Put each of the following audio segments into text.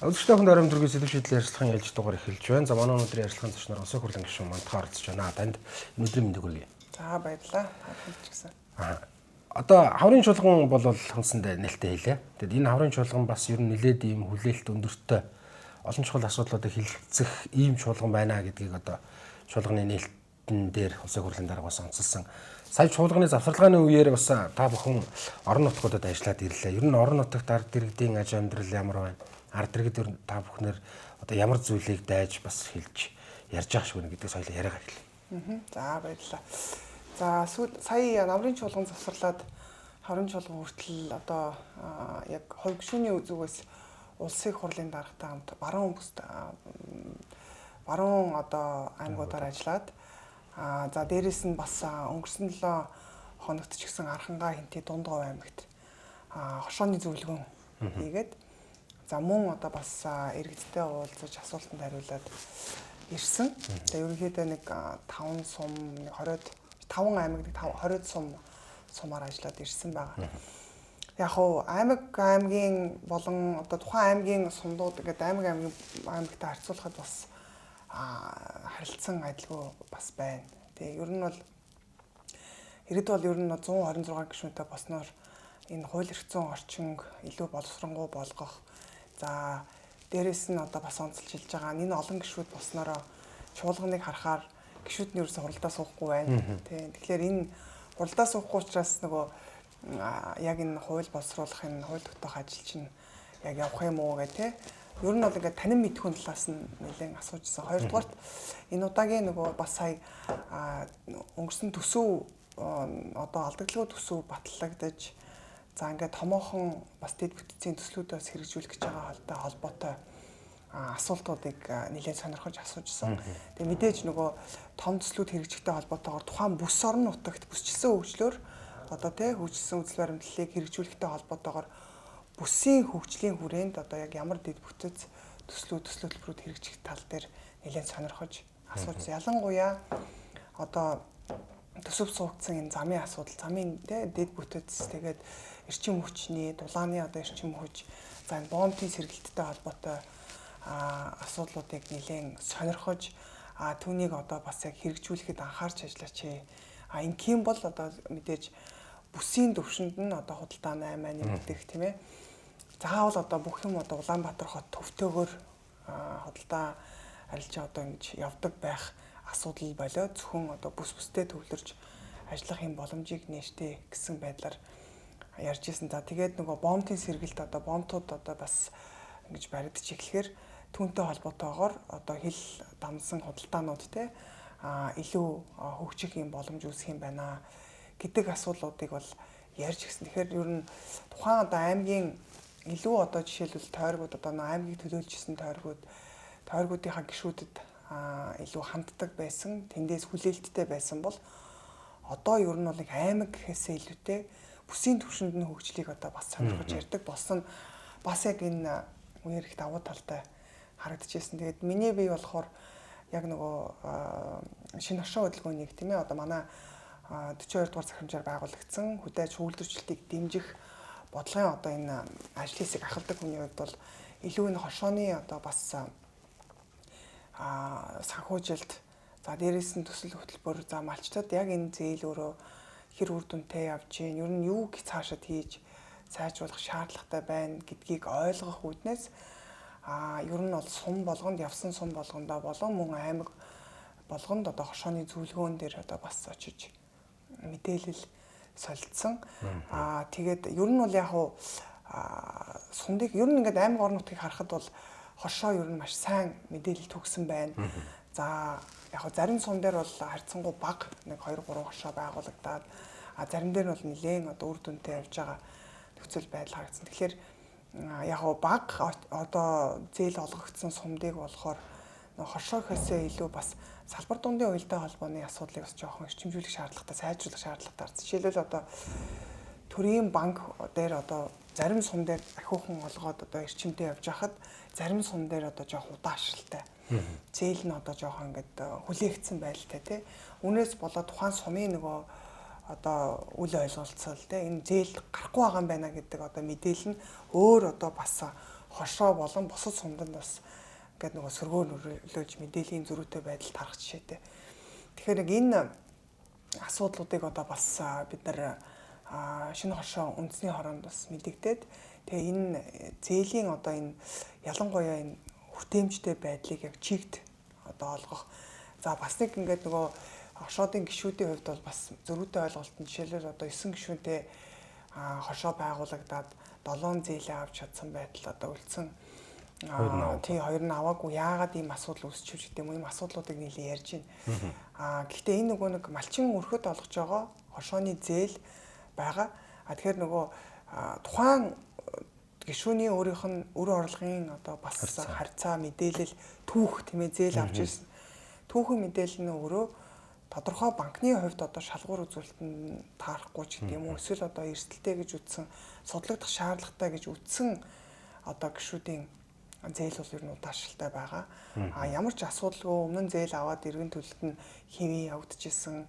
Өдөртөө хүн орон төргийн сэдв шийдлийн ярилцлагын ялж дугаар эхэлж байна. За манай өнөөдрийн ярилцлагын зочноор Осоо Хурлын гишүүн мандахаар оролцож байна. Танд өнөөдрийн мэндийг хүргэе. За баярлалаа. Хэлж гисэн. Одоо хаврын чуулган бол хүнсэндээ нээлттэй хэлээ. Тэгэд энэ хаврын чуулган бас ер нь нэлээд ийм хүлээлт өндөртэй олон чухал асуудлуудыг хилцэх ийм чуулган байна гэдгийг одоо чуулганы нээлтэн дээр Осоо Хурлын дарга бас онцлсан. Сая чуулганы завсарлагын үеэр бас та бүхэн орон нутгуудад ажиллаад ирлээ. Ер нь орон нутагт ард иргэдийн аж амьдрал ямар байна? Ард иргэд ер нь та бүхнэр одоо ямар зүйлийг дайж бас хэлж ярьж байгаа шүү гэдэг соёлыг яриагаа хэлээ. За баярлалаа. За сая намрын чуулган завсарлаад хаврын чуулган хүртэл одоо яг хувь гишүүний зүгээс улсын хурлын даргатай хамт баруун одоо аймагуудаар ажиллаад за дээрэс нь бас өнгөрсөн 7 хоногт ч гэсэн Архангай Хинтээ Дундгов аймагт хошооны зөвлөгөөн хийгээд за мөн одоо бас иргэдтэй уулзаж асуултанд хариулаад ирсэн. Тэгээ ерөнхийдөө нэг 5 сум 5 аймаг 20 сумаар ажиллаад ирсэн байгаа. Яг хуу аймгийн болон одоо тухайн аймгийн сумдууд ингээд аймагтай харьцуулахад бас харилцан адилгүй бас байна. Тэгээ ер нь бол иргэд бол ер нь 126 гишүүнтэй босноор энэ хууль эрх зүйн орчинг илүү боловсронгуй болгох. За дээрэс нь одоо бас онцлж хэлж байгаа энэ олон гишүүд болсноороо чуулганыг харахаар гишүүд нь ерөөсө хуралдаа суухгүй байна. Тэгэхээр энэ хуралдаа суухгүй учраас нөгөө яг энэ хууль боловсруулах энэ хууль тогтоох ажил чинь яг явах юм уу гэх тээ. Ер нь бол ингээд танин мэдхүүн талаас нь нэлээд асуужсэн. Хоёрдугаарт энэ удаагийн нөгөө бас сая өнгөрсөн төсөв одоо алдагдлын төсөв батлагдаж за ингээд томоохон бас дэд бүтцийн төслүүдээс хэрэгжүүлэх гэж байгаа холбоотой асуултуудыг нэлээд сонирхож асуужсан. Тэгээ мэдээж нөгөө том төслүүд хэрэгжихтэй холбоотойгоор тухайн бүс орон нутагт бүсчилсэн хөгжлөөр одоо тий хөгжсөн үзэл баримтлалыг хэрэгжүүлэхтэй холбоотойгоор бүсийн хөгжлийн хүрээнд одоо яг ямар дэд бүтц төслүүд төлбөрүүд хэрэгжих тал дээр нэлээд сонирхож асуужсан. Ялангуяа одоо төсөв суугдсан энэ замын асуудал, замын дэд бүтц тэгээд эрчим хүчний, дулааны одоо эрчим хүч, за энэ бомбын сэргэлттэй холбоотой асуудлуудыг нэлээд сонирхож түүнийг одоо бас яг хэрэгжүүлэхэд анхаарч ажиллаач. Энэ ким бол одоо мэдээж бүсийн төвшөнд нь одоо худалдаа 8 нэмэгдэх тийм ээ. Заавал одоо бүх юм одоо Улаанбаатар хот төвтөөгөр худалдаа арилжаа одоо ингэж явдаг байх асуудал болоо зөвхөн одоо бүстэй төвлөрж ажиллах юм боломжийг нээжтэй гэсэн байдлаар ярьж ирсэн. За тэгээд нөгөө бомбын сэргэлт одоо бомбтууд одоо бас ингэж баригдаж эхлэхээр түүнтэй холбоотойгоор одоо хил дамсан худалдаанууд те илүү хөгжих юм боломж үүсэх юм байна гэдэг асуудлуудыг бол ярьж гисэн. Тэгэхээр ер нь тухайн одоо аймгийн илүү одоо жишээлбэл тойргууд одоо аймгийг төлөөлжсэн тойргуудынхаа гишүүдэд илүү ханддаг байсан, тэндээс хүлээлттэй байсан бол одоо ер нь бол нэг аймаг гэхээсээ илүүтэй бүсийн түвшинд нь хөгжлийг одоо бас сонирхож ярьдаг болсон бас яг энэ үеэр их давуу талтай харагдчихсэн. Тэгээд миний бие болохоор яг нөгөө шинэ хошоо хөдөлгөөнийг тийм ээ одоо манай 42 дугаар захирамжаар байгуулагдсан хүлээж үйлдвэрчлэлтийг дэмжих бодлогын одоо энэ ажил хэсэг ахалдаг хүний хувьд бол илүү энэ хошооны одоо бас санхүүжилт за дээрээс нь төсөл хөтөлбөр за малчтад яг энэ зээл өөрөө хэр үр дүнтэй явж гин ер нь юу цаашаад хийж сайжруулах шаардлагатай байна гэдгийг ойлгох үүднээс ер нь бол сум болгонд явсан сум болгондоо болон мөн аймаг болгонд одоо хошооны зөвлөгөөн дээр одоо бас очиж мэдээлэл солилцсон. Тэгээд ер нь бол яг хуу сумдыг ер нь ингээд аймаг орон нутгийг харахад бол хошоо ер нь маш сайн мэдээлэл төгсөн байна. За яг хуу зарим сум дээр бол харьцангуй бага нэг 2 3 хошоо байгуулагдаад зарим дээр нь бол нэлээд одоо үр дүнтэй явж байгаа нөхцөл байдал харагдсан. Тэгэхээр яг хуу бага одоо зээл олгогдсон сумдыг болохоор хошоо гэхээсээ илүү бас салбар дундын уялдаа холбооны асуудлыг бас жоохон эрчимжүүлэх шаардлагатай, сайжруулах шаардлагатай. Жишээлбэл одоо төрийн банк дээр одоо зарим сум дээр ахиухан олгоод одоо эрчимтэй явж хахад зарим сум дээр одоо жоохон удаашралтай. Зээл нь одоо жоохон ингээд хүлээгдсэн байлтай тий. Үүнээс болоод тухайн сумын нөгөө одоо үл ойлголцол тий энэ зээл гарахгүй байгаа юм байна гэдэг одоо мэдээлэл нь өөр одоо бас хошоо болон бусад сумданд бас ингээд нөгөө сөргөө нөлөөлж мэдээллийн зөрүүтэй байдал тарах жишээтэй. Тэгэхээр нэг энэ асуудлуудыг одоо бас бид нар шинэ хошоо үндэсний хороонд бас мэдэгдээд тэгээ энэ зээлийн одоо энэ ялангуяа энэ хүртээмжтэй байдлыг яг чигт одоо олгох. За бас нэг ингээд нөгөө хошоодын гишүүдийн хувьд бол бас зөрүүтэй ойлголт нь жишээлбэл одоо 9 гишүүнтэй хошоо байгуулагдаад 7 зээлээ авч чадсан байтал одоо үлдсэн. Тийм хоёр нь аваагүй яагаад ийм асуудал үүсчихв гэдэг юм ийм асуудлуудыг нийлээ ярьж байна. Гэхдээ энэ нөгөө нэг малчин өрхөд олгож байгаа хошооны зээл байгаа. Тэгэхээр нөгөө тухайн гишүүний өөрийнх нь өр орлогын одоо бас харьцаа мэдээлэл түүх тийм ээ зээл авч ирсэн. Түүхэн мэдээлэл нь өөрөө тодорхой банкны хувьд одоо шалгуур үзүүлэлт нь таарахгүй ч гэдэг юм уу эсвэл одоо эрсдэлтэй гэж үзсэн судлагдах шаардлагатай гэж үзсэн одоо гишүүдийн зээл бол ер нь удаашралтай байгаа. Ямар ч асуудалгүй өмнө нь зээл аваад эргэн төлөлт нь хэвэн явагдчихсан.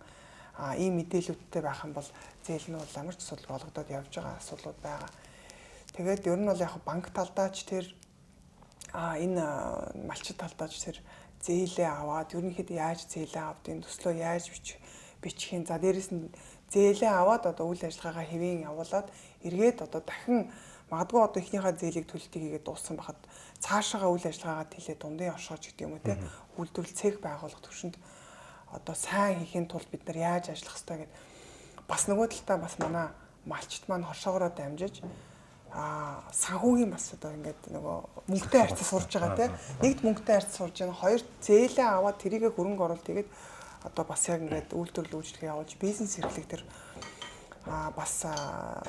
Ийм мэдээлэлүүдтэй байх юм бол зээл нь бол ямар ч асуудал олгодод явж байгаа асуудлууд байгаа. Тэгээд ер нь бол яг банк талдаач тэр энэ малчит талдаач тэр зээлээ аваад ерөнхийдөө яаж зээлээ авдгийг төслөө яаж бичих юм. За дээрэс нь зээлээ аваад одоо үйл ажиллагаагаа хэвэн явуулаад эргээд одоо дахин магадгүй одоо эхнийхээ зээлийг төлөлтийг хийгээд дууссан байхад цаашаага үйл ажиллагаагаа тэлээ дундын оршоож гэдэг юм уу те үйлдвэрлэл цех байгуулах төвшөнд одоо сайн хийхин тулд бид нар яаж ажиллах ёстой гэдэг бас нөгөө талдаа бас манай малчт маань хошоогороо дамжиж санхүүгийн бас одоо ингээд нөгөө мөнгөтэй харьцаа сурж байгаа те нэгд мөнгөтэй харьцаа сурж байгаа хоёр зээлээ аваад тэрийгэ хөрөнгө оруулалт тэгээд одоо бас яг ингээд үйлдвэрлэл үйлчлэгээ явуулж бизнес эрхлэх төр бас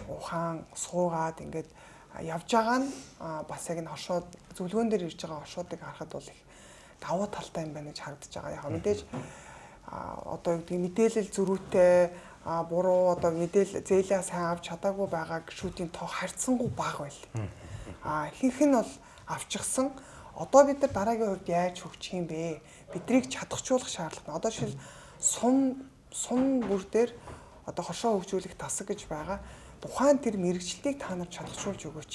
ухаан суугаад ингээд явж байгаа нь бас яг энэ хошоо зөвлөгөөн дээр ирж байгаа хошоодыг харахад бол их давуу талтай юм байна гэж харагдаж байгаа. Яг мэдээж одоо юу гэдэг мэдээлэл зөрүүтэй буруу одоо мэдээлэл зээлээ сайн авч чадаагүй байгаа гишүүдийн тоо харьцангуй бага байл. Ихэнх нь бол авчихсан. Одоо бид нар дараагийн хувьд яаж хөгжих юм бэ? Бидрийг чадахжуулах шаардлагатай. Одоо жишээл сум бүр дээр одоо хошоо хөгжүүлэх тасаг гэж байгаа. Тухайн тэр мэрэгчлэлийг та нар чадахжуулж өгөөч.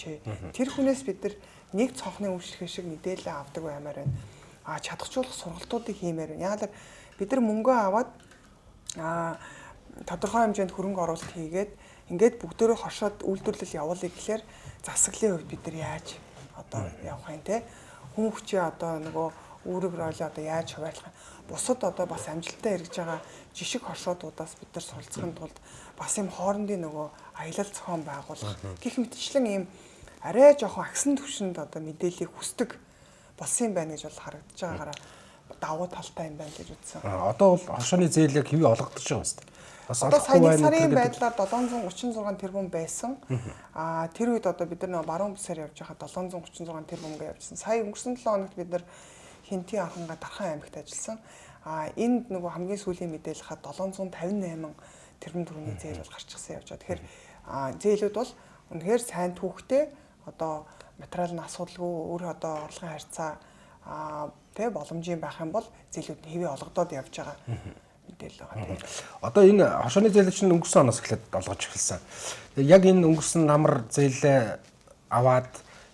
Тэр хүнээс бид нар нэг цонхны үйлчлэгээ шиг мэдээлэл авдаг баймаар байна. Чадахжуулах сургалтуудыг хиймээр байна. Яг л бид нар мөнгөө аваад тодорхой хэмжээнд хөрөнгө оруулалт хийгээд ингээд бүгдөө хошоод үйлдвэрлэл явуулъя гэхээр засаглалын хувьд бид нар яаж одоо явах юм те хүн хүчээ одоо нөгөө үүрэг роль одоо яаж хуваарлах юм бусад одоо бас амжилттай хэрэгж байгаа жишг хошоодуудаас бид нар суралцахын тулд бас юм хоорондын нөгөө аялал зохион байгуулах гэх мэтчлэн ийм арай жоохон агсан түвшинд одоо мэдээллийг хүсдэг болсон юм байна гэж бол харагдаж байгаагаараа давуу талтай юм байна гэж үзсэн. Одоо бол хошооны зээлийг хэвээ олгогдож байгаа юм байна. Одоо саяны сарын байдлаар 736 тэрбум байсан. Тэр үед одоо бид нар баруун бүсээр явж байхад 736 тэрбумгээ явжсан. Сая өнгөрсөн 7 хоногт бид нар Хинтийн Архангаа Дархан аймагт ажилласан. Энд нөгөө хамгийн сүүлийн мэдээлэл хаад 758 тэрбум төгрөгийн зээл бол гарчихсан явж байгаа. Тэгэхээр зээлүүд бол үнэхээр сайн түүхтэй одоо материал нь асуудалгүй өөр одоо орлогын харьцаа тэ боломжийн байх юм бол зээлүүд нь хэвээ олгодоод явж байгаа. Мэдээлэл байгаа тийм. Одоо энэ хошооны зээлч нь өнгөрсөн оноос эхлээд олгож эхэлсэн. Яг энэ өнгөрсөн намар зээлээ аваад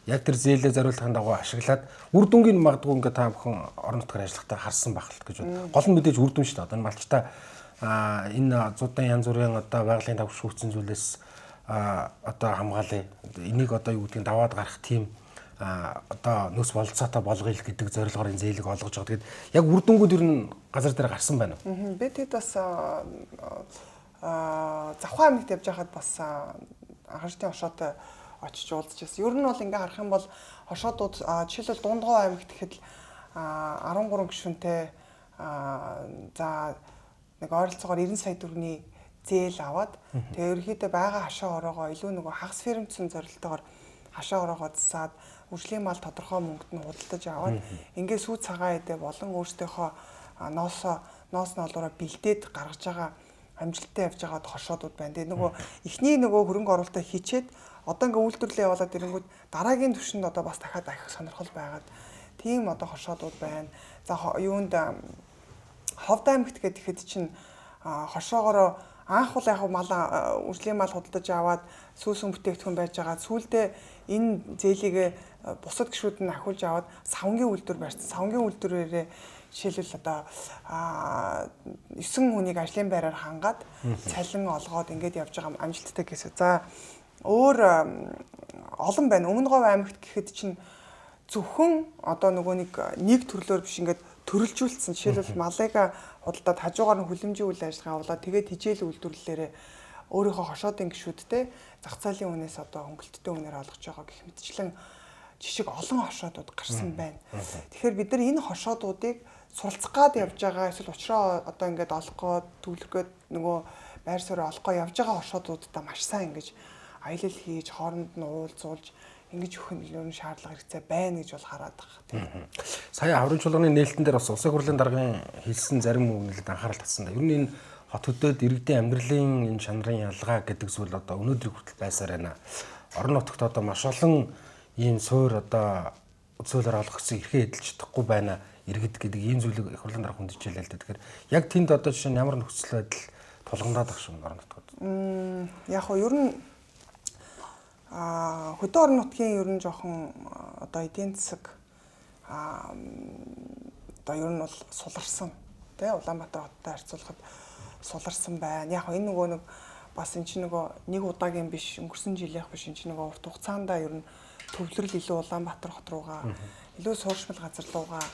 яг тэр зээлээ зориулахын дагуу ашиглаад үр дүнгийн магадгүй ингээд та бүхэн орон нутгаар ажиллахтаа харсан байх л гэж байна. Гол нь мэдээж үр дүн шүү дээ. Одоо энэ малчтаа энэ зудан янз бүрийн одоо байгалийн давшгүй зүйлээс одоо хамгаалъя. Энийг одоо юу гэдгийг даваад гарах тийм одоо нөөц бололцоотой болгоё гэдэг зорилгоор энэ зээлийг олгож байгаа. Тэгээд яг үр дүнгууд ер нь газар дээр гарсан байна уу? Бид хэд бас Завхан аймагт явж байхад бас анхаарчдын хошоотой очиж уулзж байсан. Ер нь бол ингээ харах юм бол хошоодууд жишээлбэл Дундгой аймагт гэхэд 13 гишүүнтэй за нэг ойролцоогоор 90 сая төгрөгийн зээл аваад тэгээ ерөөхдөө байгаа хашаа ороогоо илүү нөгөө хагас фермцэн зорилтоор хашаа ороогоо засаад үржлийн мал тодорхой мөнгөд нь худалдаж аваад ингээ сүү цагаан эдэ болон өөрсдийнхөө ноос ноолоороо бэлдээд гаргаж байгаа амжилттай явж байгаа хошоодууд байна. Тэгээ нөгөө эхний нөгөө хөрөнгө оруулалтаа хийчээд одоо ингээ үйлдвэрлэлээ явуулаад ирэнгүүт дараагийн түвшинд одоо бас дахиад ахих сонирхол байгаад тийм одоо хошоодууд байна. За юунд Ховд аймагт гэхэд чинь хошоогоороо анх бол яг мал үржлийн мал худалдаж аваад сүүсэн бүтээгдэхүүн байж байгаа. Сүүлдээ энэ зээлийг бусад гишүүд нь ахиулж аваад савнгийн үйлдвэр барьсан. Савнгийн үйлдвэрээрээ жишээлбэл одоо 9 хүнийг ажлын байраар хангаад цалин олгоод ингэж явж байгаа амжилттай гэсэн. За өөр олон байна. Өмнө Говь аймагт гэхэд чинь зөвхөн одоо нөгөө нэг төрлөөр биш ингээд төрөлжүүлсэн. Жишээлбэл малыг худалдаад хажуугаар нь хүлэмжийн үйл ажиллагаа авлаа. Тэгээд хижээл үйлдвэрлэлээрээ өөрийнхөө хошоодын гишүүдтэй зах зээлийн үнээс одоо хөнгөлөлттэй үнээр олгож байгаа гэх мэтчлэн жишг олон хошоодууд гарсан байна. Тэгэхээр бид нар энэ хошоодуудыг суралцах гад явж байгаа эсвэл учраа одоо ингээд олох гээд төвлөрөх гээд нөгөө байр суурь олох гээд явж байгаа хошоодуудаа маш сайн ингэж аялал хийж хооронд нь уулзуулж ингэж өгөх нь ер нь шаардлага хэрэгцээ байна гэж бол хараад байгаа. Сая хаврын чуулганы нээлтэн дээр бас улсын хурлын даргын хэлсэн зарим үгнэлд анхаарал татсан да. Ер нь энэ хот хөдөөд иргэдийн амьдралын энэ шанарын ялгаа гэдэг зүйл одоо өнөөдрийг хүртэл байсаар байна. Орон нутагт одоо маш олон ийм суур одоо үзүүлэлт олгохсон эрхээ эдэлж чадахгүй байна. Иргэд гэдэг ийм зүйлийг их хурлын дарга хүндижээлээ л дээ. Тэгэхээр яг тэнд одоо жишээ нь ямар нөхцөл байдал тулгамдаад ах шиг орон нутгад. Яг хоо ер нь хөдөө орон нутгийн ер нь жоохон одоо эдийн засаг одоо ер нь бол суларсан тий Улаанбаатар хоттой харьцуулахад суларсан байна. Яг энэ нөгөө нэг бас эн чинь нөгөө нэг удаагийн биш өнгөрсөн жилийнх биш эн чинь нөгөө урт хугацаанд ер нь төвлөрөл илүү Улаанбаатар хот руугаа илүү сууршмал газар руугаа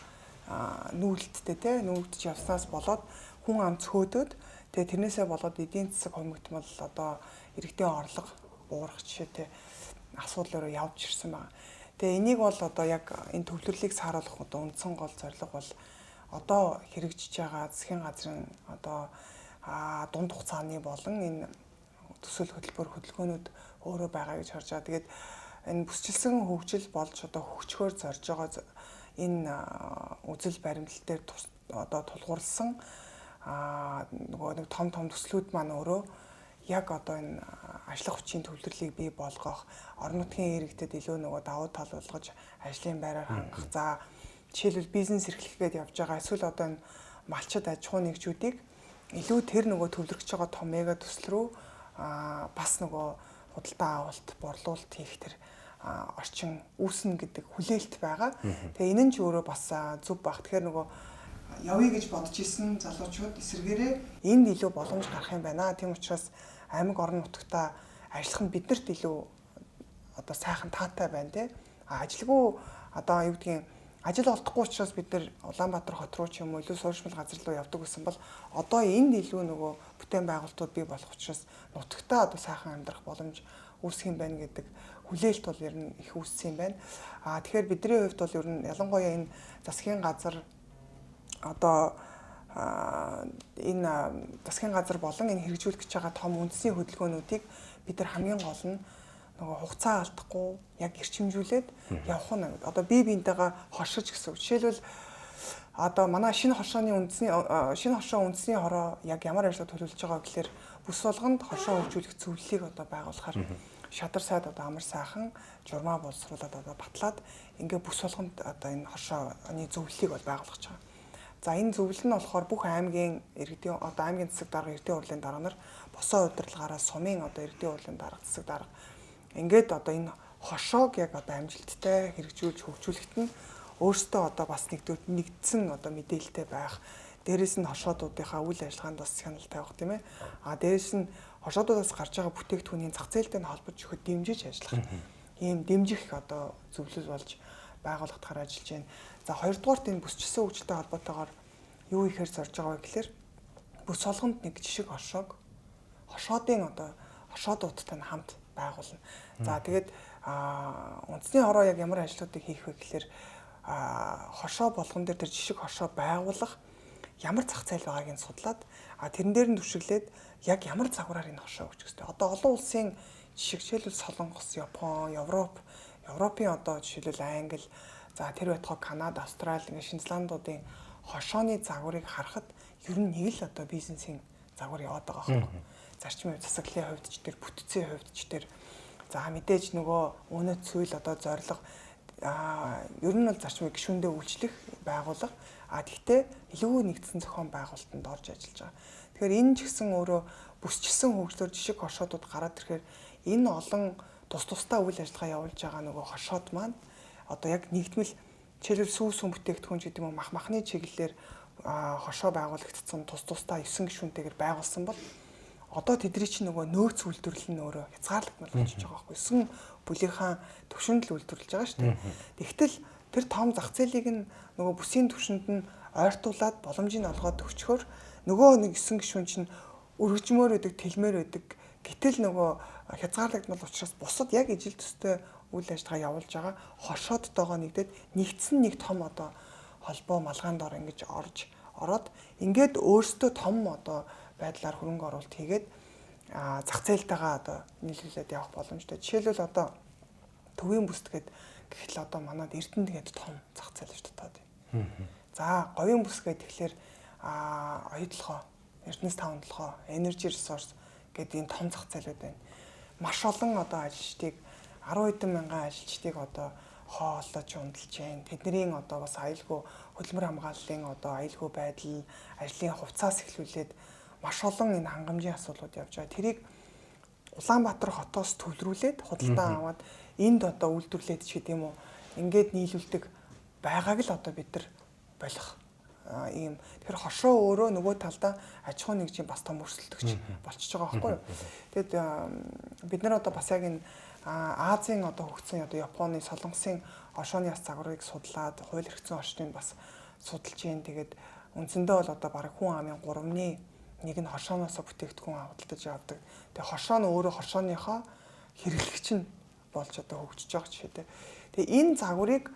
нүүлттэй тий нүүлдэж явснаас болоод хүн ам цөөдөд тэгээ тэрнээсээ болоод эдийн засаг хомигдмал одоо иргэдийн орлого уурах жишээтэй асуудал руу явж ирсэн байна. Тэгээ энийг бол одоо яг энэ төвлөрлийг сааруулах одоо үндсэн гол зорилго бол одоо хэрэгжиж байгаа засгийн газрын одоо дунд хугацааны болон энэ төсөл хөтөлбөр хөтөлбөрүүд өөрөө байгаа гэж харж байгаа. Тэгээд энэ бүсчилсэн хөгжил болж одоо хөгжөхөөр зорж байгаа энэ үзэл баримтлал дээр одоо тулгуурласан нөгөө нэг том төслүүд маань өөрөө яг одоо энэ ажлах хүчийн төвлөрлийг бий болгох, орон нутгийн иргэдэд илүү нөгөө давуу тал болгож ажлын байраар хангах. За жишээлбэл бизнес эрхлэхэд явж байгаа эсвэл одоо энэ малчид аж ахуй нэгжүүдийг илүү тэр нөгөө төвлөрч байгаа том мега төсөл рүү бас нөгөө худалдаа авалт, борлуулалт хийх тэр орчин үүснэ гэдэг хүлээлт байгаа. Тэгээ энэ нь ч өөрөө бас зөв баг. Тэгэхээр нөгөө явъя гэж бодож исэн залуучууд эсэргээрээ энд илүү боломж гарах юм байна. Тийм учраас аймаг орон нутгатаа ажиллах нь биднэрт илүү одоо сайхан таатай байна те. Ажилгүй одоо юу гэдгийг ажил олдохгүй учраас бид нар Улаанбаатар хот руу ч юм уу илүү сууршмал газар руу явдаг гэсэн бол одоо энд илүү нөгөө бүтээн байгуулалтууд бий болох учраас нутагтаа одоо сайхан амьдрах боломж үүсэх юм байна гэдэг хүлээлт бол ер нь их үүссэн юм байна. Тэгэхээр бидний хувьд бол ер нь ялангуяа энэ засгийн газар одоо энэ засгийн газар болон энэ хэрэгжүүлэх гэж байгаа том үндэсний хөдөлгөөнүүдийг бид нар хамгийн гол нь нөгөө хугацаа алдахгүй яг эрчимжүүлээд явах нь одоо бие биентэйгээ хоршиж гэсэн үг. Жишээлбэл одоо манай шинэ хоршооны шинэ хоршоо үндэсний хороо яг ямар ажлууд төлөвлөж байгаа гэхээр бүс болгонд хоршоо хөгжүүлэх зөвлөлийг одоо байгуулахаар шадар сайд одоо амар сайхан журмаа боловсруулад одоо батлаад ингээ бүс болгонд одоо энэ хоршооны зөвлөлийг бол байгуулах гэж байгаа. За энэ зөвлөл нь болохоор бүх аймгийн иргэдийн одоо аймгийн засаг дарга иргэдийн хурлын дарга нар босоо удирдлагаараа сумын одоо иргэдийн хурлын дарга засаг дарга ингээд одоо энэ хошоог яг одоо амжилттай хэрэгжүүлж хөгжүүлэхэд нь өөрсдөө одоо бас нэгдсэн одоо мэдээлэлтэй байх. Дээрээс нь хошоодуудынхаа үйл ажиллагаанд бас хяналт тавих тийм ээ. Дээрээс нь хошоодуудаас гарч байгаа бүтээгдэхүүний зах зээлтэй нь холбож өгөхөд дэмжиж ажиллах. Ийм дэмжих одоо зөвлөл болж байгууллагатаар ажиллаж байна. За хоёрдугаарт энэ бүсчилсэн хөгжилтэй холбоотойгоор юу ихээр зорж байгаа вэ гэхээр бүс солгонд нэг жишг хошоодын одоо хошоодуудтай нь хамт байгуулна. За тэгээд үндэсний хороо яг ямар ажлуудыг хийх вэ гэхээр хошоо болгон дээр тэр жишг хошоо байгуулах ямар зах зээл байгааг нь судлаад тэрэн дээр нь түшиглээд яг ямар загвараар энэ хошоо өгч гэжтэй. Одоо олон улсын жишгчээлэл Солонгос, Япон, Европын одоо жишээлбэл Англи, за тэр байтугай Канада, Австрали, Шинэ Зеландуудын хошооны загварыг харахад ер нь нэг л одоо бизнесийн загвар яваад байгаа байхгүй. Зарчмын засаглалын хувьд ч тэр бүтцийн хувьд ч тэр за мэдээж нөгөө үнэт зүйл одоо зорилго ер нь бол зарчмыг гишүүндээ үйлчлэх байгууллага гэхдээ илүү нэгдсэн зохион байгуулалтанд орж ажиллаж байгаа. Тэгэхээр энэ ч гэсэн өөрөө бүсчилсэн хөгжлөөр жишг хошоодууд гараад ирэхээр энэ олон тусдаа үйл ажиллагаа явуулж байгаа нөгөө хошоод маань одоо яг нэгдмэл жишээлбэл сүүс сүм бүтээгдэхүүн гэдэг юм уу махны чиглэлээр хошоо байгуулагдсан тусдаа 9 гишүүнтэйгээр байгуулсан бол одоо тэдний чинь нөгөө нөөц үйлдвэрлэл нь өөрөө хязгаарлагдмал болчихж байгаа байхгүй 9 бүлийнхаа төвшөнд л үйлдвэрлэж байгаа шүү дээ. Тэгтэл тэр том зах зээлийг нь нөгөө бүсийн төвшөнд нь ойртуулад боломжийг олгоод өгчхөөр нөгөө нэг 9 гишүүн чинь өргөжмөр өдөг тэлмээр өдөг гэтэл нөгөө хязгаарлагдмал учраас бусад яг ижил төстэй үйл ажиллагаа явуулж байгаа хошоодтойгоо нэгдээд нэгдсэн нэг том одоо холбоо малгаанд ор ингэж ороод ингээд өөрсдөө том одоо байдлаар хөрөнгө оруулалт хийгээд зах зээлтэйгээ одоо нийлүүлээд явах боломжтой. Жишээлбэл одоо төвийн бүс гэхэл одоо манад Эрдэнэ гэдэг том зах зээл шүү дээ. За говийн бүс гэхэлэр оюутлогоо, Эрдэнэс 5 толгой, energy resource гэдэг энэ том зах зээлүүд байна. Маш олон одоо ажилчдыг 10 хэдэн мянган ажилчдыг одоо хооллож унталж जैन. Тэдний одоо бас аюулгүй хөдөлмөр хамгааллын одоо аюулгүй байдал, ажлын хувцас эхлүүлээд маш олон энэ хангамжийн асуудлууд явж байгаа. Тэрийг Улаанбаатар хотоос төвлөрүүлээд худалдан аваад энд одоо үйлдвэрлээд ч гэдэм үү ингээд нийлүүлдэг байгааг л одоо бид нар болох ийм тэгэхээр хошоо өөрөө нөгөө талдаа аж ахуйн нэгжийн бас том өрсөлдөгч болчихж байгаа байхгүй юу. Тэгэд бид нар одоо бас яг энэ Азийн одоо хөгжсөн одоо Японы солонгосын хошооны яс загварыг судлаад хууль эрхцэн орчныг бас судалж जैन. Тэгээд үндсэндээ бол одоо бараг хүн амын 3/1 нь хошооноос бүтээгдэхүүн худалдаж авдаг. Тэгээ хошоо нь өөрөө хошооныхоо хэрэглэгч нь болж одоо хөгжиж байгаа ч гэдэг. Тэгээ энэ загварыг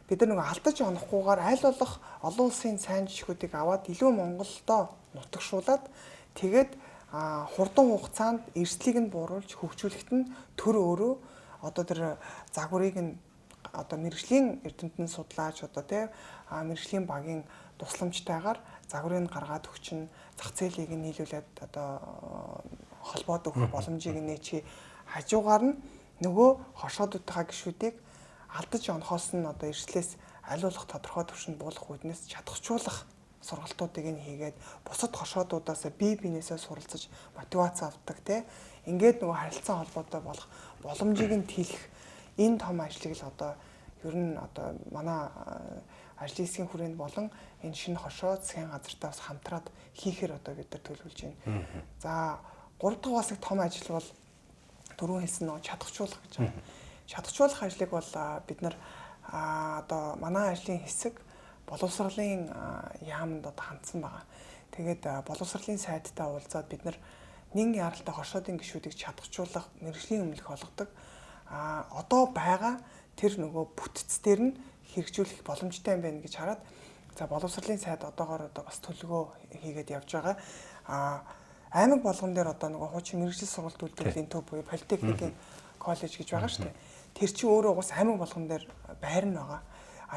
бид нар нэг алдаж онохгүйгээр аль болох олон улсын сайн жишгүүдийг аваад илүү Монголдоо нутагшуулаад тэгээд хурдан хугацаанд эрсдлийг нь бууруулж хөгжүүлэхэд нь төр өөрөө одоо тэр загварыг нь одоо мэрэгжлийн эрдэмтэн судлаач одоо тий мэрэгжлийн багийн тусламжтайгаар загварыг нь гаргаад өгчин зах зээлийг нь нийлүүлээд одоо холбоод өгөх боломжийг нээчи хажуугаар нь нөгөө хошоодуудынхаа гишүүдийг алдаж онохоос нь одоо эрслээс аль болох тодорхой түвшинд буулгах үүднээс чадахжуулах сургалтуудыг нь хийгээд бусад хошоодуудаас бие биенээсээ суралцаж мотивац авдаг тий ингээд нөгөө харилцан холбоотой болох боломжийг нь тэлэх энэ том ажлыг л одоо ер нь одоо манай ажлын хэсгийн хүрээнд болон энэ шинэ хошоо засгийн газартаа бас хамтраад хийхээр одоо бид нар төлөвлөж байна. За 3 дахь бас их том ажил бол дөрөв хэлсэн нөгөө чадахжуулах гэж байна. Чадахжуулах ажлыг бол бид нар одоо манай ажлын хэсэг боловсролын яамд одоо хандсан байгаа. Тэгээд боловсролын сайдтай уулзаад бид нар нэг яралтай хошоодын гишүүдийг чадахжуулах мэргэжлийн өмнөх болгодог. Одоо байгаа тэр нөгөө бүтцээр нь хэрэгжүүлэх боломжтой юм байна гэж хараад за боловсролын сайд одоогоор одоо бас төлөвлөгөө хийгээд явж байгаа. Аймаг болгон дээр одоо нөгөө хуучин мэргэжил сургалт үйлдвэрлэлийн төв буюу политехникийн коллеж гэж байгаа шүү дээ. Тэр чинь өөрөө уус аймаг болгон дээр байр нь байгаа.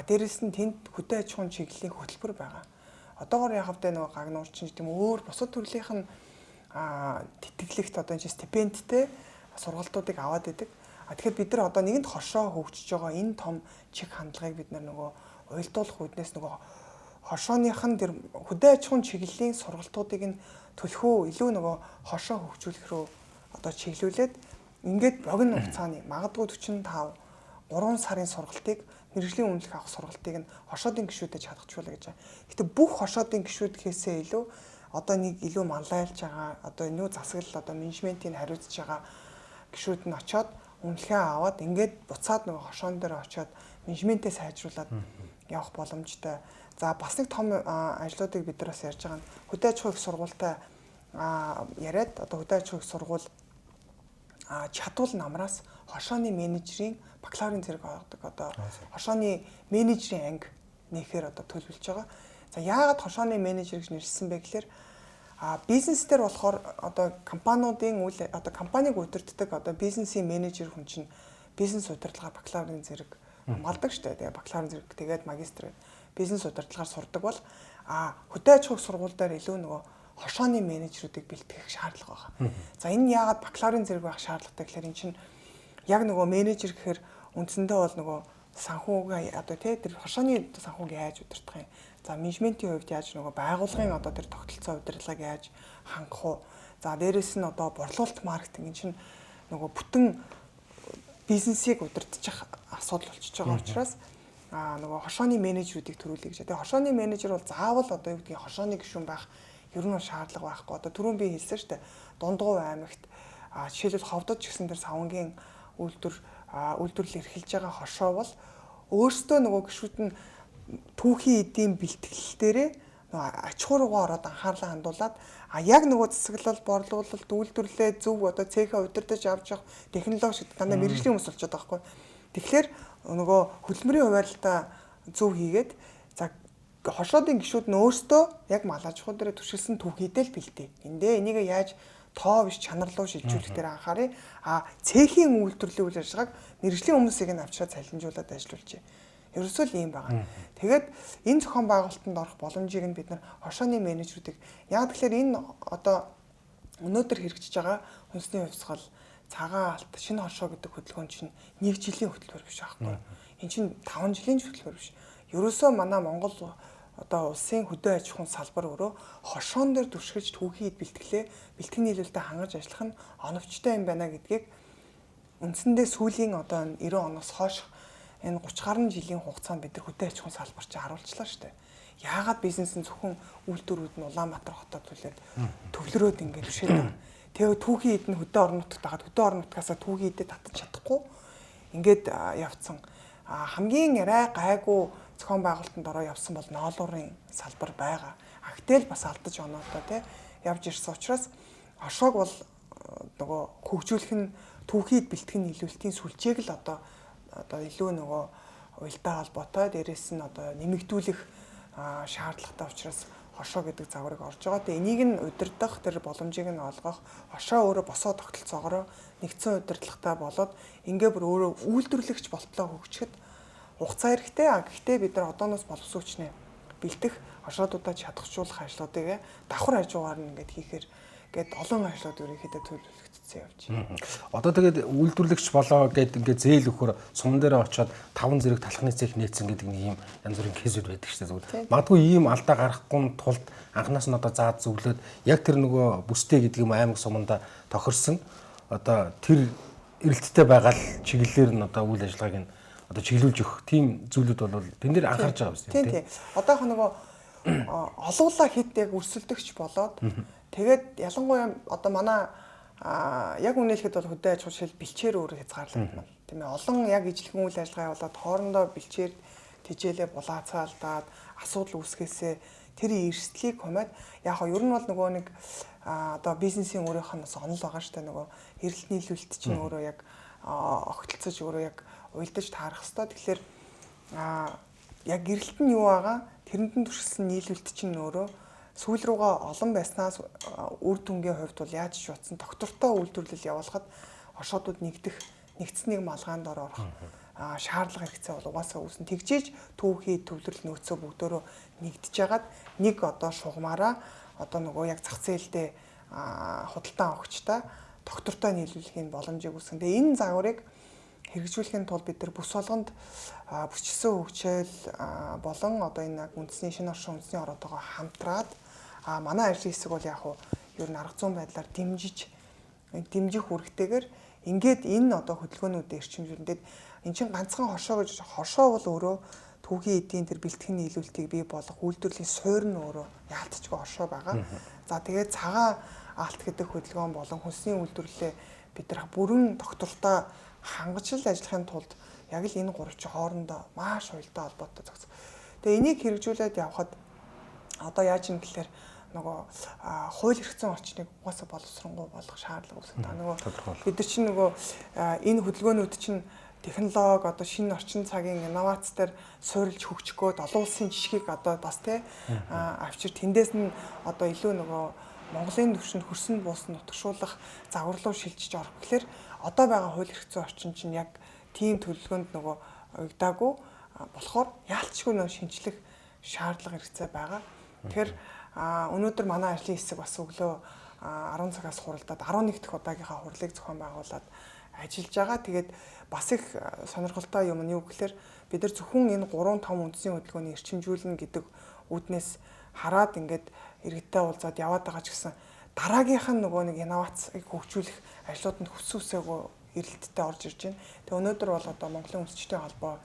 Дээрэс нь тэнд хөдөө аж ахуйн чиглэлийн хөтөлбөр байгаа. Одоогоор яг хэвдээ нөгөө гагнуурчин гэдэг юм өөр бусад төрлийнх нь тэтгэлэгт одоо энэ стипендтэй сургалтуудыг аваад идэг. Тэгэхээр бид нар одоо нэгэнд хошоо хөгжиж байгаа энэ том чиг хандлагыг бид нар нөгөө уялдуулах үүднээс нөгөө хошооных нь тэр хөдөө аж ахуйн чиглэлийн сургалтуудыг нь төлхөө илүү нөгөө хошоо хөгжүүлэх рүү одоо чиглүүлээд ингээд богино хугацааны магадгүй 45 3 сарын сургалтыг мэргэжлийн үнэлэх авах сургалтыг нь хошоодын гишүүдэд чадахжуулах гэж байна. Гэтэ бүх хошоодын гишүүд гэхээсээ илүү одоо нэг илүү манлайлж байгаа одоо нүү засаглал одоо менежментийг хариуцж байгаа гишүүд нь очоод үнэлгээ аваад ингээд буцаад нөгөө хошоон дээр очоод менежментээ сайжруулад явах боломжтой. За бас нэг том ажлуудыг бид нар бас ярьж байгаа нь хөдөө аж ахуйн сургуультай яриад одоо хөдөө аж ахуйн сургууль чадвал намраас хошооны менежерийн бакалаврын зэрэг авдаг одоо хошооны менежерийн анги нээхээр одоо төлөвлөж байгаа. За яагаад хошооны менежер гэж нэрлсэн бэ гэхээр бизнес дээр болохоор одоо компаниудын үйл одоо компаниг удирддаг одоо бизнесийн менежер хүн чинь бизнес удирдлага бакалаврын зэрэг хамгаалдаг шүү дээ. Тэгээ бакалаврын зэрэг тэгээд магистр бизнес удирдлагаар сурдаг бол хөдөө аж ахуйн сургууль дээр илүү нөгөө хошооны менежерүүдийг бэлтгэх шаардлага байгаа. За энэ яагаад бакалаврын зэрэг байх шаардлагатай гэхээр эн чинь яг нөгөө менежер гэхээр үндсэндээ бол нөгөө санхүүгийн одоо тэр хошооны санхүүг яаж удирдах юм. За менежментийн хувьд яаж нөгөө байгууллагын одоо тэр тогтолцоо удирдлагыг яаж хангах уу. За дээрэс нь одоо борлуулалт маркетинг энэ чинь нөгөө бүтэн бизнесийг удирдах асуудал болчихж байгаа учраас нөгөө хошооны менежерүүдийг төрүүлэх гэж. Тэгээ хошооны менежер бол заавал одоо юу гэдгийг хошооны гишүүн байх ер нь шаардлага байхгүй. Одоо түрүүн би хэлсэн шүү дээ. Дундгуй аймагт жишээлбэл Ховдод ч гэсэн тэр савнгийн үйлдвэрлэл эрхэлж байгаа хошоо бол өөрсдөө нөгөө гишүүд нь түүхийн эдийн бэлтгэл дээрээ нөгөө ач хууруугаа ороод анхаарлаа хандуулад яг нөгөө засаглал, борлуулалт, үйлдвэрлэлээ зөв одоо цехээ удирдах авч явах технологи шиг дандаа мэргэжлийн хүмүүс болчиход байгаа байхгүй. Тэгэхээр нөгөө хөдөлмөрийн хуваарлалтаа зөв хийгээд за хошоодын гишүүд нь өөрсдөө яг мал аж ахуй дээр туршилсан түүхийдээ л бэлдээ. Эндээ энийг яаж тоо биш чанар руу шилжүүлэх дээр анхаарыг. Цэхийн үйлдвэрлэлийн үйл ажиллагааг мэргэжлийн хүмүүсийг нь авчираад цалинжуулаад ажиллуулжээ. Ерөөсөө л ийм байгаа. Тэгээд энэ зохион байгуулалтанд орох боломжийг нь бид нар хошооны менежерүүдийг яг тэгэхээр энэ одоо өнөөдөр хэрэгжиж байгаа хүнсний хувьсгал, цагаан алт, шинэ хошоо гэдэг хөдөлгөөн чинь 1 жилийн хөтөлбөр биш аахгүй. Энэ чинь 5 жилийн хөтөлбөр биш. Ерөөсөө манай Монгол одоо улсын хөдөө аж ахуйн салбар өөрөө хошоон дээр туршиж түүхийд бэлтгэн нийлүүлэлтэд хангаж ажиллах нь оновчтой юм байна гэдгийг үндсэндээ сүүлийн одоо 90 оноос хойш энэ 30 гаруй жилийн хугацаанд бид нар хөдөө аж ахуйн салбар чинь харуулчлаа шүү дээ. Яагаад бизнесийн зөвхөн үйлдвэрүүд нь Улаанбаатар хотод түлээд төвлөрөөд ингээд төвшөлдөг. Тэгээ түүхийн эд нь хөдөө орон нутагт дагаад хөдөө орон нутгасаа түүхийн эдэд татаж чадахгүй ингээд явцсан. Хамгийн арай гайгүй зохион байгуулалтанд ороо явсан бол ноолуурын салбар байгаа. Агтэл бас алдаж оноодоо тий явж ирсэн учраас хошоог бол нөгөө хөгжүүлэх нь түүхийд бэлтгэн нийлүүлэлтийн сүлжээг л одоо илүү нөгөө уялдаа холбоотой дээрээс нь одоо нэмэгдүүлэх шаардлагатай учраас хошоо гэдэг загварыг орж байгаа. Тэгээ энийг нь удирдах тэр боломжийг нь олгох хошоо өөрөө босоо тогтолцоогоор нэгдсэн удирдлагатай болоод ингээ бүр өөрөө үйлдвэрлэгч болтлоо хөгжихэд хугацаа хэрэгтэй. Гэхдээ бид нар одооноос боловсруучнээ бэлтэх хошоодуудаа чадахжуулах ажлуудыг давхар хажуугаар нь ингээд хийхээр гээд олон ажлууд ерөнхийдөө төлөвлөгдсөн явж байна. Одоо тэгээд үйлдвэрлэгч болоо гэд ингээд зээл өгөхөр суман дээр очиод 5 зэрэг талхны цех нээсэн гэдэг нэг юм янз бүрийн кейсүүд байдаг шүү дээ. Магадгүй ийм алдаа гарахгүй тулд анханаас нь одоо заад зөвлөд яг тэр нөгөө бүстэй гэдэг юм аймаг суманда тохирсон одоо тэр эрэлттэй байгаа л чиглэлээр нь одоо үйл ажиллагааг нь одоо чиглүүлж өгөх тийм зүйлүүд бол тэн дээр анхаарч байгаа юм тийм. Тийм. Одоо нөгөө олуулаа хэд яг өрсөлдөгч болоод тэгээд ялангуяа одоо манай яг үнэлэхэд бол хөдөө аж ахуйн бэлчээр өөрөө хязгаарлагдмал тийм ээ. Олон яг ижлэгэн үйл ажиллагаа явуулаад хоорондоо бэлчээр тижээлээ булаацаалдаад асуудал үүсгэсээ тэр эрсдлийг хумаад яг хоо ер нь бол нөгөө нэг одоо бизнесийн өөрийнх нь онол байгаа штэ нөгөө эрэлт нийлүүлэлт чинь өөрөө яг огтлцож өөрөө яг уйлдаж таарах хэвээр. Тэгэхээр яг эрэлт нь юу байгаа тэрэнд нь туршилсан нийлүүлэлт чинь өөрөө сүүл рүүгээ олон байснаас үр дүнгийн хувьд бол яаж ч утсан доктортой үйлдвэрлэл явуулахад хошоодууд нэгдсэнийг малгаанд орох шаардлага хэрэгцээ бол угаасаа үүснэ. Тэгжиж түүхий төвлөрөл нөөцөө бүгдөө нэгдэж ягаад нэг одоо шугамаараа одоо нөгөө яг зах зээлдээ худалдан авахчтай доктортой нийлүүлэхийн боломжийг үүсгэн. Тэгээ энэ загварыг хэрэгжүүлэхийн тулд бид нар бүс болгонд бүсчилсэн хөгжил болон одоо энэ үндэсний шинэ оршин үндэсний ороотойгоо хамтраад манай ажлын хэсэг бол яг юу ер нь арга зүйн байдлаар дэмжих үүрэгтэйгээр ингээд энэ одоо хөдөлгөөнүүдийн эрчимжүүлэлтэд эн чинь ганцхан хошоо гэж хошоо бол өөрөө түүхийн эдийн тэр бэлтгэн нийлүүлэлтийг бий болгох үйлдвэрлэлийн суурь нь өөрөө яалтчгүй хошоо байгаа. За тэгээд цагаан алт гэдэг хөдөлгөөн болон хүнсний үйлдвэрлэлээ бид нар бүрэн доктортой хангалттай ажиллахын тулд яг л энэ гурав чи хоорондоо маш уялдаа холбоотой зохицсон. Тэгээ энийг хэрэгжүүлээд явхад одоо яаж юм гэхээр нөгөө хууль эрх зүйн орчныг угаасаа боловсронгуй болгох шаардлага үүсгэж байгаа. Нөгөө бид нар чинь нөгөө энэ хөдөлгөөнүүд чинь технологи одоо шинэ орчин цагийн инновац дээр суурилж хөгжих гээд олон улсын жишгийг одоо бас тий авчир тэндээс нь одоо илүү нөгөө Монголын төвшөнд хөрсөн буусны нутагшуулах загварлуу шилжиж орох гэхээр одоо байгаа хууль эрх зүйн орчин чинь яг тийм төлөвлөгөөнд нөгөө уягдаагүй болохоор яалтчгүй нөгөө шинжлэх шаардлага хэрэгцээ байгаа. Тэгэхээр өнөөдөр манай ажлын хэсэг бас өглөө 10 цагаас хуралдаад 11 дахь удаагийнхаа хурлыг зохион байгуулад ажиллаж байгаа. Тэгээд бас их сонирхолтой юм нь юу гэхээр бид нар зөвхөн энэ 3-5 үндэсний хөдөлгөөний эрчимжүүлнэ гэдэг үүднээс хараад ингээд иргэдтэй уулзаад яваад байгаа ч гэсэн дараагийнх нь нөгөө нэг инновацийг хөгжүүлэх ажлууданд хүсээгүй эрэлттэй орж ирж байна. Тэгээ өнөөдөр бол одоо Монголын үндэсчдийн холбоо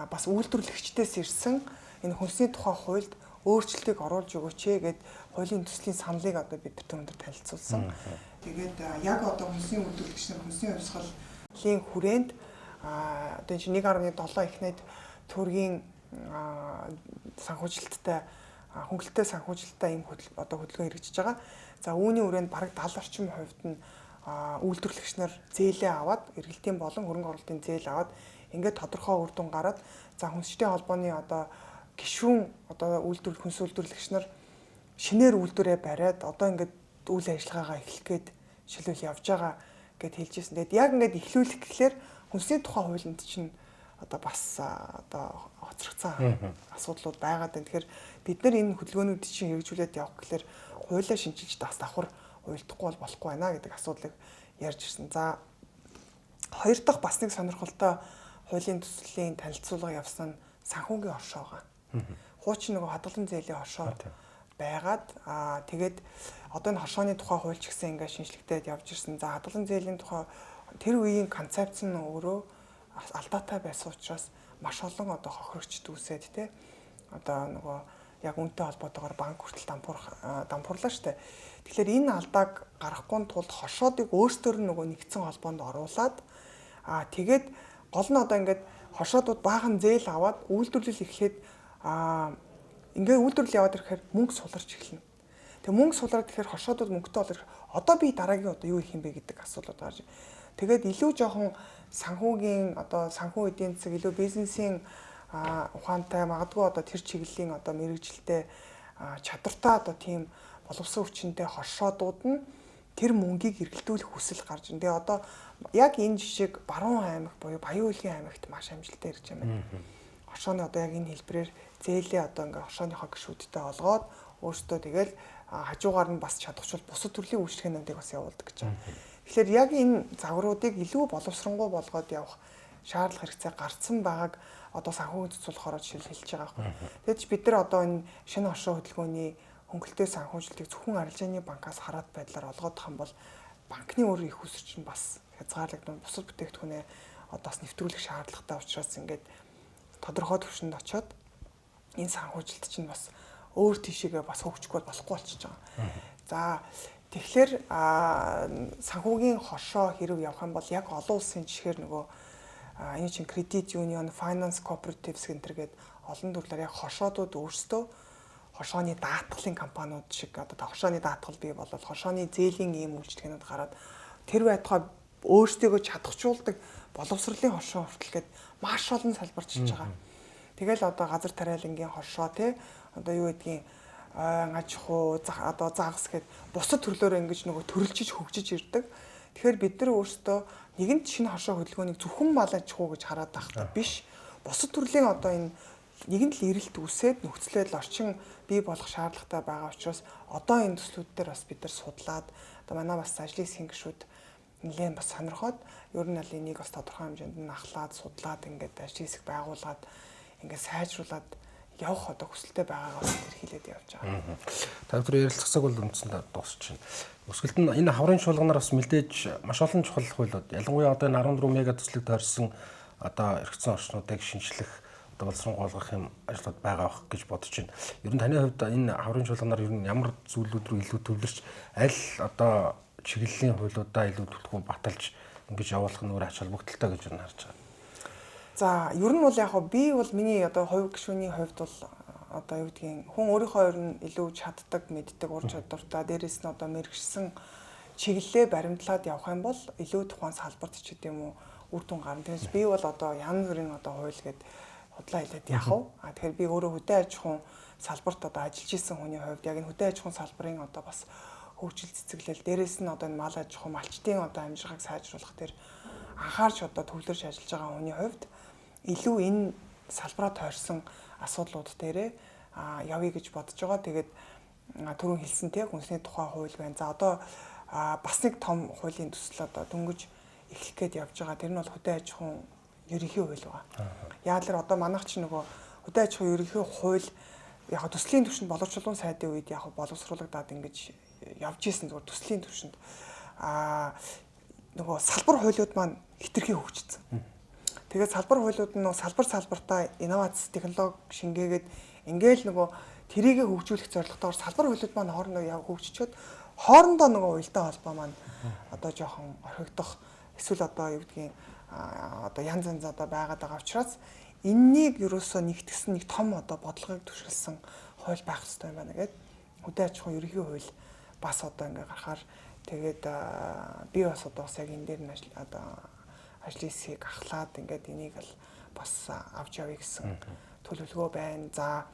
бас үйлдвэрлэгчдээс ирсэн энэ хүнсний тухай хуульд өөрчлөлтийг оруулж өгөөч гэд хуулийн төслийн саналыг одоо бид өнөөдөр танилцуулсан. Тэгээд яг одоо хүнсний үйлдвэрлэгч нар хүнсний хувьсгалын хүрээнд одоо энэ 1.7 их найд төгрөгийн санхүүжилттай хөнгөлөлттэй санхүүжилттай ийм одоо хөдөлгөөн хэрэгжиж байгаа. За үүний хүрээнд бараг 70 орчим хувьд нь үйлдвэрлэгч нар зээлээ аваад эргэлтийн болон хөрөнгө оруулалтын зээл аваад ингээд тодорхой үр дүн гараад за хүнсчдийн холбооны одоо гишүүн одоо хүнс үйлдвэрлэгч нар шинээр үйлдвэрээ бариад одоо ингээд үйл ажиллагаагаа эхлэх гээд шилжүүл явж байгаа гэд хэлж ирсэн. Тэгээд яг ингээд эхлүүлэх гэхлээр хүнсний тухай хуулинд чинь одоо бас одоо хоцрогцсон асуудлууд байгаад байна. Тэгэхээр бид нар энэ хөдөлгөөнүүд чинь хэрэгжүүлээд явах гэхлээр хуулиа шинжилж бас давхар уйлдахгүй болохгүй байна гэдэг асуудлыг ярьж ирсэн. За хоёр дахь бас нэг сонирхолтой хуулийн төслийн танилцуулга явсан нь санхүүгийн оршоо байгаа. Хуучин нөгөө хадгалан зээлийн оршоо байгаад тэгээд одоо энэ хоршооны тухай хууль ч гэсэн ингээд шинжлэхтэй явж ирсэн. За хадгалан зээлийн тухай тэр үеийн концепц нь өөрөө алдаатай байсан учраас маш олон одоо хохирогч дүүсээд те одоо нөгөө яг үнэтэй холбоотойгоор банк хүртэл дампуурлаа штэ. Тэгэхээр энэ алдааг гаргахгүй тулд хошоодыг өөрсдөр нөгөө нэгдсэн холбоонд оруулаад тэгээд гол нь одоо ингээд хошоодууд баахан зээл аваад үйлдвэрлэл эхлээд ингээд үйлдвэрлэл яваад ирэхээр мөнгө суларч эхэлнэ. Тэгээ мөнгө сулраад ирэхээр хошоодууд мөнгөтэй болоод одоо би дараагийн одоо юу хийх юм бэ гэдэг асуудлууд гарч. Тэгээд илүү жоохон санхүүгийн одоо санхүү эдийн засаг илүү бизнесийн ухаантай магадгүй одоо тэр чиглэлийн одоо мэрэгжилтэй чадвартай одоо тийм боловсон хүчинтэй хошоодууд нь тэр мөнгийг эргэлдүүлэх хүсэл гарч ирнэ. Тэгээ одоо яг энэ жишээг Баруун аймаг буюу Баян-Үйлгийн аймагт маш амжилттай ирж байна. Хошооны одоо яг энэ хэлбэрээр зээлээ одоо ингээ хошооныхоо гишүүдтэй олгоод өөртөө тэгэл хажуугаар нь бас чадахчвал бусад төрлийн үйлчлэгээнүүдийг бас явуулдаг гэж байна. Тэгэхээр яг энэ загваруудыг илүү боловсронгуй болгоод явах шаардлага хэрэгцээ гарцсан байгааг одоо санхүүгийн цэцүүлэхээр хэлж байгаа байхгүй. Тэгэд ч бид нар одоо энэ шинэ хошоо хөдөлгөөний хөнгөлөлтөө санхүүжилтийг зөвхөн арилжааны банкаас хараад байдлаар олгоодох юм бол банкны өөр их үсэрч нь бас хязгаарлагдсан. Бусад бүтээгдэхүүнээ одоо бас нэвтрүүлэх шаардлагатай учраас ингээд тодорхой түвшинд очиод энэ санхүүжилт чинь бас өөр тийшээгээ бас хөгжихгүй болохгүй болчихж байгаа. За тэгэхээр санхүүгийн хошоо хэрэг явах юм бол яг олон улсын жишгээр нөгөө энэ чинь credit union, finance cooperatives гэнтэргээд олон төрлөөр яг хошоодууд өөрсдөө хошооны даатгалын компаниуд шиг одоо хошооны даатгал бий болол хошооны зээлийн ийм үйлчлэгээнүүд гараад тэр байтугай өөрсдөө чадахжуулдаг боловсролын хошоо хүртэл гээд маш олон салбарчилж байгаа. Тэгэл одоо газар тариалангийн хошоо те одоо юу гэдгийг аж ахуй одоо загас гээд бусад төрлөөр ингэж нөгөө төрөлжиж хөгжиж ирдэг. Тэгэхээр бид нар өөрсдөө нэгэнт шинэ хошоо хөдөлгөөнийг зөвхөн мал аж ахуй гэж хараад байхдаа биш бусад төрлийн одоо энэ нэгэн л эрэлт үсээд нөхцөлөд орчин бий болох шаардлагатай байгаа учраас одоо энэ төслүүд дээр бас бид нар судлаад одоо манай бас ажлын хэсгийн гишүүд нэлээд бас сонирхоод ер нь аль энийг бас тодорхой хэмжээнд нь ахлаад судлаад ингээд ажлын хэсэг байгуулад ингээд сайжруулад явах одоо хүсэлтэй байгаагаа илэрхийлээд явж байгаа. Та бүхэн ярилцах цаг бол үндсэндээ дуусч байна. Өсгөлт нь энэ хаврын чуулганаар бас мэдээж маш олон чухал хуулиуд. Ялангуяа одоо энэ 14 мега төслийг тойрсон одоо эргэцсэн орчнуудыг шинжлэх боловсрон болгох юм ажлууд байгаа байх гэж бодож байна. Ер нь таны хувьд энэ хаврын чуулганаар ер нь ямар зүйлүүд рүү илүү төвлөрч аль одоо чиглэлийн хуулиудаа илүү төлхөө баталж ингэж явуулах нь өөр ач холбогдолтой гэж харж байгаа. За ер нь бол яг би бол миний одоо хувь гишүүний хувьд бол одоо юу гэдгийг хүн өөрийнхөө ер нь илүү чаддаг, мэддэг, ур чадвартай, дээрээс нь одоо мэрэгшсэн чиглэлээ баримтлаад явах юм бол илүү тухайн салбарт ч гэдэм үү үр дүн гарна. Тэгээс би бол одоо янз бүрийн одоо хууль гээд худлаа хэлээд яах вэ? Тэгэхээр би өөрөө хөдөө аж ахуйн салбарт одоо ажиллаж исэн хүний хувьд яг энэ хөдөө аж ахуйн салбарын одоо бас хөгжил цэцэглэл дээрээс нь одоо энэ мал аж ахуй малчтын одоо амжиргааг сайжруулах дээр анхаарч одоо төвлөрч ажиллаж байгаа хүний хувьд илүү энэ салбараа тойрсон асуудлууд дээрээ явъя гэж бодож байгаа. Тэгээд түрүүн хэлсэн тийм хүнсний тухай хууль байна. За одоо бас нэг том хуулийн төсөл одоо дөнгөж эхлэх гээд явж байгаа. Тэр нь бол хөдөө аж ахуйн ерөнхий хууль байгаа. Яг л одоо манайх ч нөгөө хөдөө аж ахуйн ерөнхий хууль яг төслийн түвшинд боловсруулалтын сайдын үед яг боловсруулагдаад ингэж явж исэн зүгээр төслийн түвшинд нөгөө салбар хуулиуд маань хэтэрхий хөгжсөн. Тэгээд салбар хуулиуд нь салбартаа инновац технологи шингээгээд ингээл нөгөө тэрийгэ хөгжүүлэх зорилготойгоор салбар хуулиуд маань хоорондоо хөгжичөөд хоорондоо нөгөө уялдаа холбоо маань одоо жоохон орхигдох эсвэл одоо юу гэдгийг одоо янз янз одоо байгаад байгаа учраас энэнийг ерөөсөө нэгтгсэн нэг том одоо бодлогыг түшгэлсэн хууль байх хэрэгтэй юм байна гэдэг. Хөдөө аж ахуйн ерөнхий хууль бас одоо ингээ гарахаар тэгээд би бас одоо бас яг энэ дээр нь одоо ажлын хэсгийг ахлаад ингээд энийг л бас авч явъя гэсэн төлөвлөгөө байна. За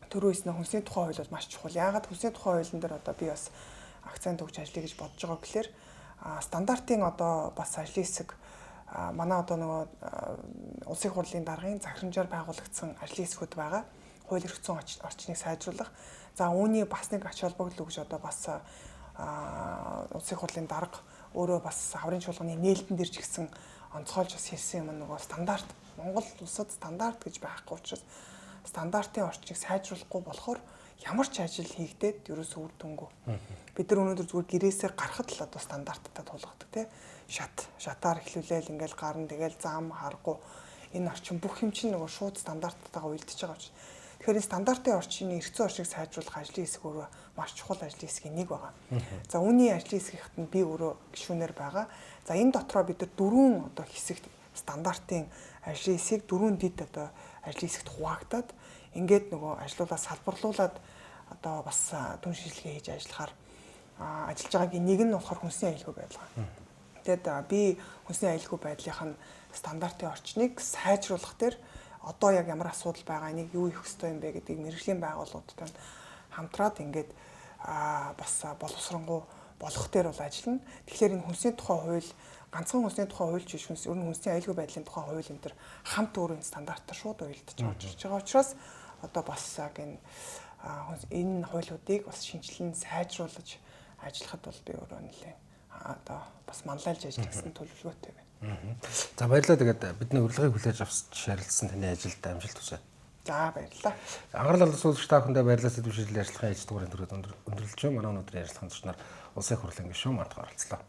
төрөөс нь хүнсний тухай хууль бол маш чухал. Яагаад хүнсний тухай хуулийн дээр одоо би бас акцент өгч ажиллая гэж бодож байгаа гэхээр стандартын одоо бас ажлын хэсэг манай одоо нөгөө улсын хурлын даргын захирамжаар байгуулагдсан ажлын хэсгүүд байгаа. Хууль эрх зүйн орчныг сайжруулах. За үүний бас нэг ач холбогдол өгж одоо бас улсын хурлын дарга өөрөө бас аврын чуулганы нээлтэн дээр ч гэсэн онцгойлж бас хэлсэн юм нөгөө стандарт Монгол улсад стандарт гэж байхгүй учраас стандартын орчныг сайжруулахгүй болохоор ямар ч ажил хийгдээд ерөөсөө үр дүнгүй. Бид нар өнөөдөр зүгээр гэрээсээ гарахад л одоо стандарттай тулгадаг тий. Шатаар эхлүүлээл ингээл гарна тэгэл зам харахгүй энэ орчин бүх юм чинь нөгөө шууд стандарттайгаа уялдаж байгаа учраас тэгэхээр энэ стандартын орчны эрх зүйн орчныг сайжруулах ажлын хэсэг өөрөө маш чухал ажлын хэсгийн нэг байгаа. За үүний ажлын хэсгийнхэд нь би өөрөө гишүүнээр байгаа. За энэ дотроо бид нар дөрвөн одоо хэсэгт стандартын ажлын хэсгийг дөрвөн дид одоо ажлын хэсэгт хуваагдаад ингээд нөгөө ажлуулаад салбарлуулад одоо бас түн шинжилгээ хийж ажиллахаар ажиллаж байгаагийн нэг нь болохоор хүнсний аюулгүй байдал. Тэгэд би хүнсний аюулгүй байдлын стандартын орчныг сайжруулах дээр одоо яг ямар асуудал байгаа, энийг юу хийх ёстой юм бэ гэдгийг мэргэжлийн байгууллагуудтай хамтраад ингээд бас боловсронгуй болох дээр бол ажиллана. Тэгэхээр энэ хүнсний тухай хууль ганцхан хүнсний тухай хууль биш ер нь хүнсний аюулгүй байдлын тухай хууль энэ төр хамт өөрийн стандартаар шууд уялдаж орж байгаа учраас одоо бас яг энэ хуулиудыг бас шинжилэн сайжруулж ажиллахад бол би өөрөө нэлээд одоо бас манлайлж ажиллах гэсэн төлөвлөгөөтэй байна. За баярлалаа. Тэгээд бидний урилгыг хүлээж авч шаарилсан таны ажилд амжилт хүсье. За баярлалаа. Анхаарал татварлагч та бүхэндээ баярлалаа. Сэдвшил ярилцлагын аж түргэн өндөрлөж байна. Манай өнөөдрийн ярилцлагын зочноор улсын хурлын гишүүн Мартах оролцлоо.